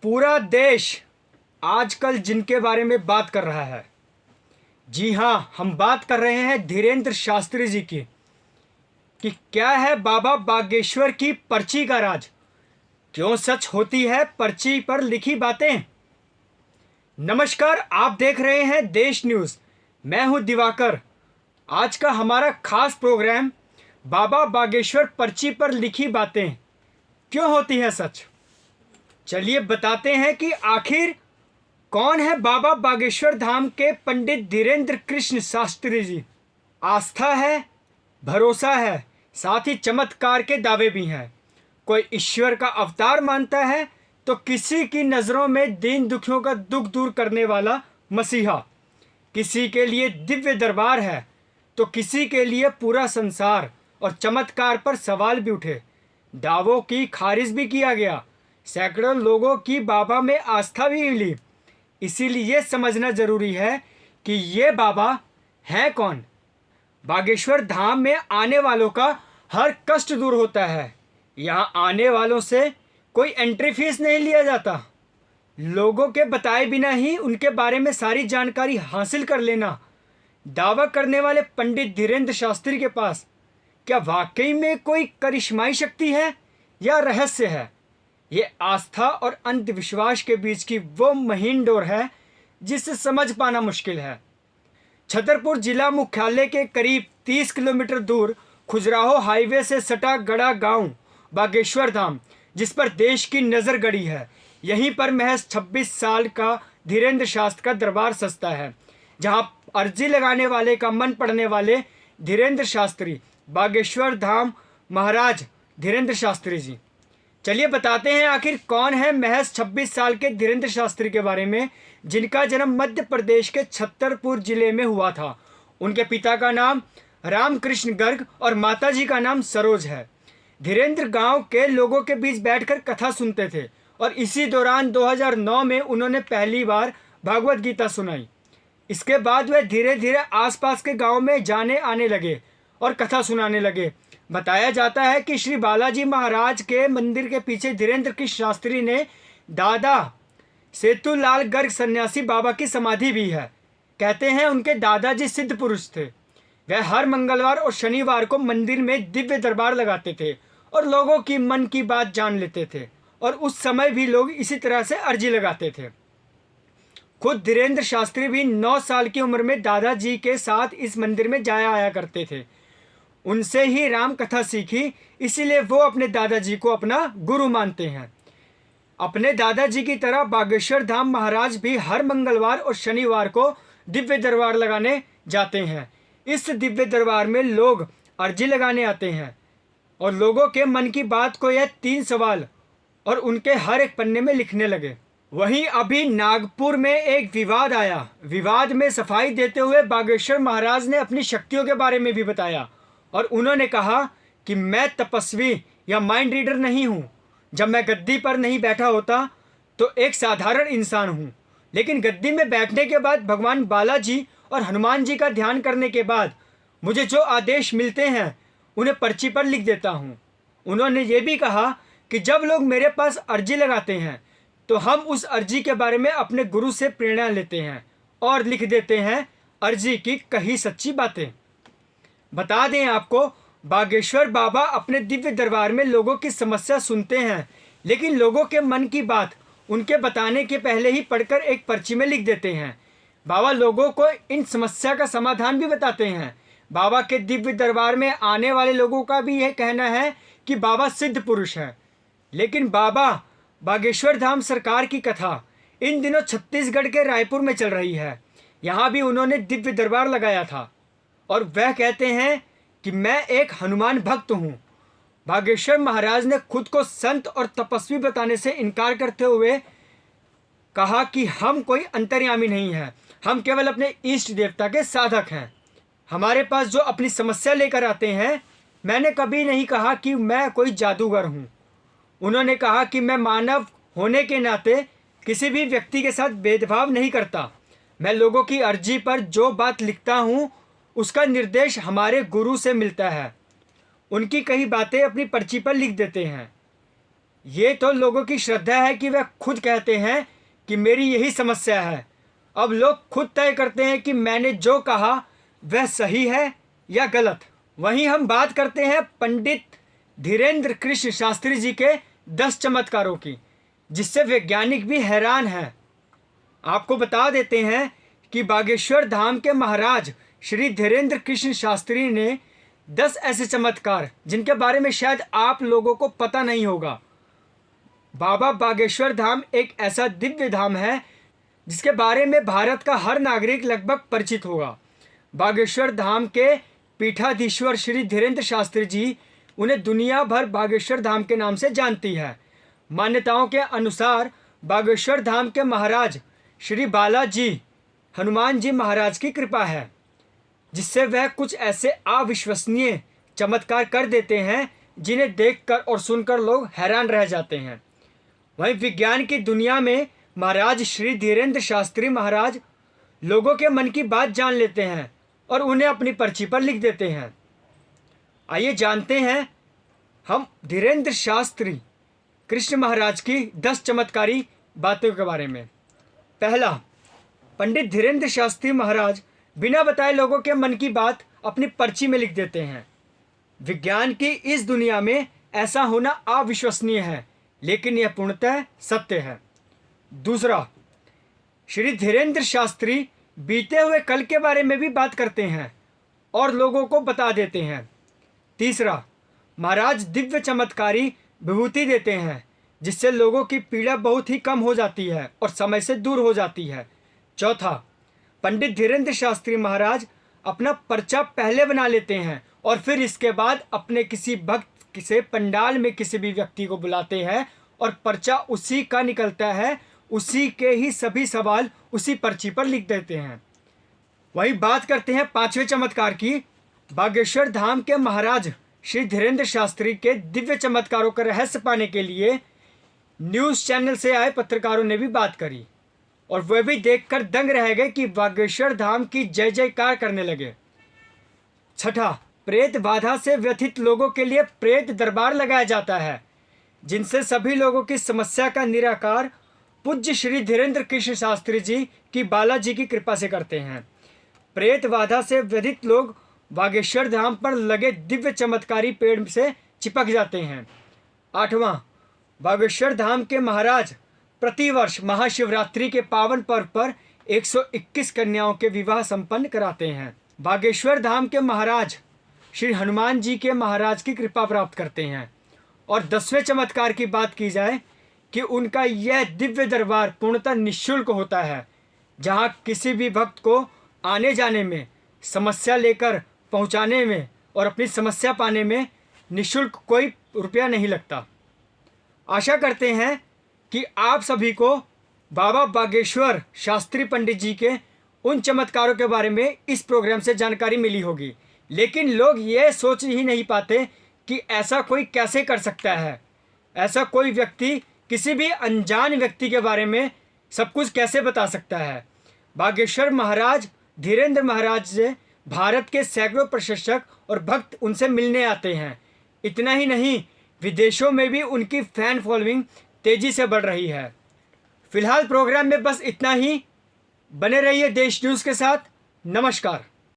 पूरा देश आजकल जिनके बारे में बात कर रहा है, जी हाँ, हम बात कर रहे हैं धीरेन्द्र शास्त्री जी की। कि क्या है बाबा बागेश्वर की पर्ची का राज, क्यों सच होती है पर्ची पर लिखी बातें। नमस्कार, आप देख रहे हैं देश न्यूज़। मैं हूं दिवाकर। आज का हमारा खास प्रोग्राम बाबा बागेश्वर पर्ची पर लिखी बातें क्यों होती है सच। चलिए बताते हैं कि आखिर कौन है बाबा बागेश्वर धाम के पंडित धीरेन्द्र कृष्ण शास्त्री जी। आस्था है, भरोसा है, साथ ही चमत्कार के दावे भी हैं। कोई ईश्वर का अवतार मानता है तो किसी की नज़रों में दीन दुखियों का दुख दूर करने वाला मसीहा, किसी के लिए दिव्य दरबार है तो किसी के लिए पूरा संसार। और चमत्कार पर सवाल भी उठे, दावों की खारिज भी किया गया। सैकड़ों लोगों की बाबा में आस्था भी मिली। इसीलिए ये समझना जरूरी है कि ये बाबा हैं कौन। बागेश्वर धाम में आने वालों का हर कष्ट दूर होता है। यहाँ आने वालों से कोई एंट्री फीस नहीं लिया जाता। लोगों के बताए बिना ही उनके बारे में सारी जानकारी हासिल कर लेना। दावा करने वाले पंडित धीरेन्द्र शास्त्री के पास क्या वाकई में कोई करिश्माई शक्ति है या रहस्य है। ये आस्था और अंधविश्वास के बीच की वो महीन डोर है जिसे समझ पाना मुश्किल है। छतरपुर जिला मुख्यालय के करीब 30 किलोमीटर दूर खुजराहो हाईवे से सटा गड़ा गांव बागेश्वर धाम, जिस पर देश की नज़र गड़ी है, यहीं पर महज 26 साल का धीरेन्द्र शास्त्री का दरबार सजता है। जहां अर्जी लगाने वाले का मन पड़ने वाले धीरेन्द्र शास्त्री बागेश्वर धाम महाराज धीरेन्द्र शास्त्री जी। चलिए बताते हैं आखिर कौन है महज 26 साल के धीरेन्द्र शास्त्री के बारे में, जिनका जन्म मध्य प्रदेश के छतरपुर जिले में हुआ था। उनके पिता का नाम रामकृष्ण गर्ग और माताजी का नाम सरोज है। धीरेन्द्र गांव के लोगों के बीच बैठकर कथा सुनते थे और इसी दौरान 2009 में उन्होंने पहली बार भागवत गीता सुनाई। इसके बाद वे धीरे धीरे आसपास के गाँव में जाने आने लगे और कथा सुनाने लगे। बताया जाता है कि श्री बालाजी महाराज के मंदिर के पीछे धीरेन्द्र कृष्ण शास्त्री ने दादा सेतुलाल गर्ग सन्यासी बाबा की समाधि भी है। कहते हैं उनके दादाजी सिद्ध पुरुष थे। वह हर मंगलवार और शनिवार को मंदिर में दिव्य दरबार लगाते थे और लोगों की मन की बात जान लेते थे। और उस समय भी लोग इसी तरह से अर्जी लगाते थे। खुद धीरेन्द्र शास्त्री भी 9 साल की उम्र में दादाजी के साथ इस मंदिर में जाया आया करते थे। उनसे ही राम कथा सीखी, इसीलिए वो अपने दादाजी को अपना गुरु मानते हैं। अपने दादाजी की तरह बागेश्वर धाम महाराज भी हर मंगलवार और शनिवार को दिव्य दरबार लगाने जाते हैं। इस दिव्य दरबार में लोग अर्जी लगाने आते हैं और लोगों के मन की बात को यह 3 सवाल और उनके हर एक पन्ने में लिखने लगे। वहीं अभी नागपुर में एक विवाद आया। विवाद में सफाई देते हुए बागेश्वर महाराज ने अपनी शक्तियों के बारे में भी बताया और उन्होंने कहा कि मैं तपस्वी या माइंड रीडर नहीं हूँ। जब मैं गद्दी पर नहीं बैठा होता तो एक साधारण इंसान हूँ, लेकिन गद्दी में बैठने के बाद भगवान बालाजी और हनुमान जी का ध्यान करने के बाद मुझे जो आदेश मिलते हैं उन्हें पर्ची पर लिख देता हूँ। उन्होंने ये भी कहा कि जब लोग मेरे पास अर्जी लगाते हैं तो हम उस अर्जी के बारे में अपने गुरु से प्रेरणा लेते हैं और लिख देते हैं अर्जी की कही सच्ची बातें। बता दें आपको, बागेश्वर बाबा अपने दिव्य दरबार में लोगों की समस्या सुनते हैं, लेकिन लोगों के मन की बात उनके बताने के पहले ही पढ़कर एक पर्ची में लिख देते हैं। बाबा लोगों को इन समस्या का समाधान भी बताते हैं। बाबा के दिव्य दरबार में आने वाले लोगों का भी यह कहना है कि बाबा सिद्ध पुरुष है। लेकिन बाबा बागेश्वर धाम सरकार की कथा इन दिनों छत्तीसगढ़ के रायपुर में चल रही है। यहाँ भी उन्होंने दिव्य दरबार लगाया था और वह कहते हैं कि मैं एक हनुमान भक्त हूँ। बागेश्वर महाराज ने खुद को संत और तपस्वी बताने से इनकार करते हुए कहा कि हम कोई अंतर्यामी नहीं हैं, हम केवल अपने इष्ट देवता के साधक हैं। हमारे पास जो अपनी समस्या लेकर आते हैं, मैंने कभी नहीं कहा कि मैं कोई जादूगर हूँ। उन्होंने कहा कि मैं मानव होने के नाते किसी भी व्यक्ति के साथ भेदभाव नहीं करता। मैं लोगों की अर्जी पर जो बात लिखता हूँ उसका निर्देश हमारे गुरु से मिलता है। उनकी कई बातें अपनी पर्ची पर लिख देते हैं। ये तो लोगों की श्रद्धा है कि वह खुद कहते हैं कि मेरी यही समस्या है। अब लोग खुद तय करते हैं कि मैंने जो कहा वह सही है या गलत। वहीं हम बात करते हैं पंडित धीरेन्द्र कृष्ण शास्त्री जी के 10 चमत्कारों की, जिससे वैज्ञानिक भी हैरान हैं। आपको बता देते हैं कि बागेश्वर धाम के महाराज श्री धीरेन्द्र कृष्ण शास्त्री ने 10 ऐसे चमत्कार जिनके बारे में शायद आप लोगों को पता नहीं होगा। बाबा बागेश्वर धाम एक ऐसा दिव्य धाम है जिसके बारे में भारत का हर नागरिक लगभग परिचित होगा। बागेश्वर धाम के पीठाधीश्वर श्री धीरेन्द्र शास्त्री जी उन्हें दुनिया भर बागेश्वर धाम के नाम से जानती है। मान्यताओं के अनुसार बागेश्वर धाम के महाराज श्री बालाजी हनुमान जी महाराज की कृपा है, जिससे वह कुछ ऐसे अविश्वसनीय चमत्कार कर देते हैं जिन्हें देखकर और सुनकर लोग हैरान रह जाते हैं। वहीं विज्ञान की दुनिया में महाराज श्री धीरेन्द्र शास्त्री महाराज लोगों के मन की बात जान लेते हैं और उन्हें अपनी पर्ची पर लिख देते हैं। आइए जानते हैं हम धीरेन्द्र शास्त्री कृष्ण महाराज की 10 चमत्कारी बातों के बारे में। पहला, पंडित धीरेन्द्र शास्त्री महाराज बिना बताए लोगों के मन की बात अपनी पर्ची में लिख देते हैं। विज्ञान की इस दुनिया में ऐसा होना अविश्वसनीय है, लेकिन यह पूर्णतः सत्य है। दूसरा, श्री धीरेन्द्र शास्त्री बीते हुए कल के बारे में भी बात करते हैं और लोगों को बता देते हैं। तीसरा, महाराज दिव्य चमत्कारी विभूति देते हैं, जिससे लोगों की पीड़ा बहुत ही कम हो जाती है और समय से दूर हो जाती है। चौथा, पंडित धीरेन्द्र शास्त्री महाराज अपना पर्चा पहले बना लेते हैं और फिर इसके बाद अपने किसी भक्त से पंडाल में किसी भी व्यक्ति को बुलाते हैं और पर्चा उसी का निकलता है, उसी के ही सभी सवाल उसी पर्ची पर लिख देते हैं। वही बात करते हैं 5वें चमत्कार की। बागेश्वर धाम के महाराज श्री धीरेन्द्र शास्त्री के दिव्य चमत्कारों का रहस्य पाने के लिए न्यूज़ चैनल से आए पत्रकारों ने भी बात करी और वह भी देखकर दंग रह गए कि बागेश्वर धाम की जय जयकार करने लगे। छठा, प्रेत बाधा से व्यथित लोगों के लिए प्रेत दरबार लगाया जाता है, जिनसे सभी लोगों की समस्या का निराकार पूज्य श्री धीरेन्द्र कृष्ण शास्त्री जी की बालाजी की कृपा से करते हैं। प्रेत बाधा से व्यथित लोग बागेश्वर धाम पर लगे दिव्य चमत्कारी पेड़ से चिपक जाते हैं। 8वां, बागेश्वर धाम के महाराज प्रतिवर्ष महाशिवरात्रि के पावन पर्व पर 121 कन्याओं के विवाह संपन्न कराते हैं। बागेश्वर धाम के महाराज श्री हनुमान जी के महाराज की कृपा प्राप्त करते हैं। और 10वें चमत्कार की बात की जाए कि उनका यह दिव्य दरबार पूर्णतः निःशुल्क होता है, जहां किसी भी भक्त को आने जाने में, समस्या लेकर पहुंचाने में और अपनी समस्या पाने में निःशुल्क कोई रुपया नहीं लगता। आशा करते हैं कि आप सभी को बाबा बागेश्वर शास्त्री पंडित जी के उन चमत्कारों के बारे में इस प्रोग्राम से जानकारी मिली होगी, लेकिन लोग ये सोच ही नहीं पाते कि ऐसा कोई कैसे कर सकता है। ऐसा कोई व्यक्ति किसी भी अनजान व्यक्ति के बारे में सब कुछ कैसे बता सकता है। बागेश्वर महाराज धीरेन्द्र महाराज से भारत के सैकड़ों प्रशंसक और भक्त उनसे मिलने आते हैं। इतना ही नहीं, विदेशों में भी उनकी फैन फॉलोइंग तेज़ी से बढ़ रही है। फिलहाल प्रोग्राम में बस इतना ही। बने रहिए देश न्यूज़ के साथ। नमस्कार।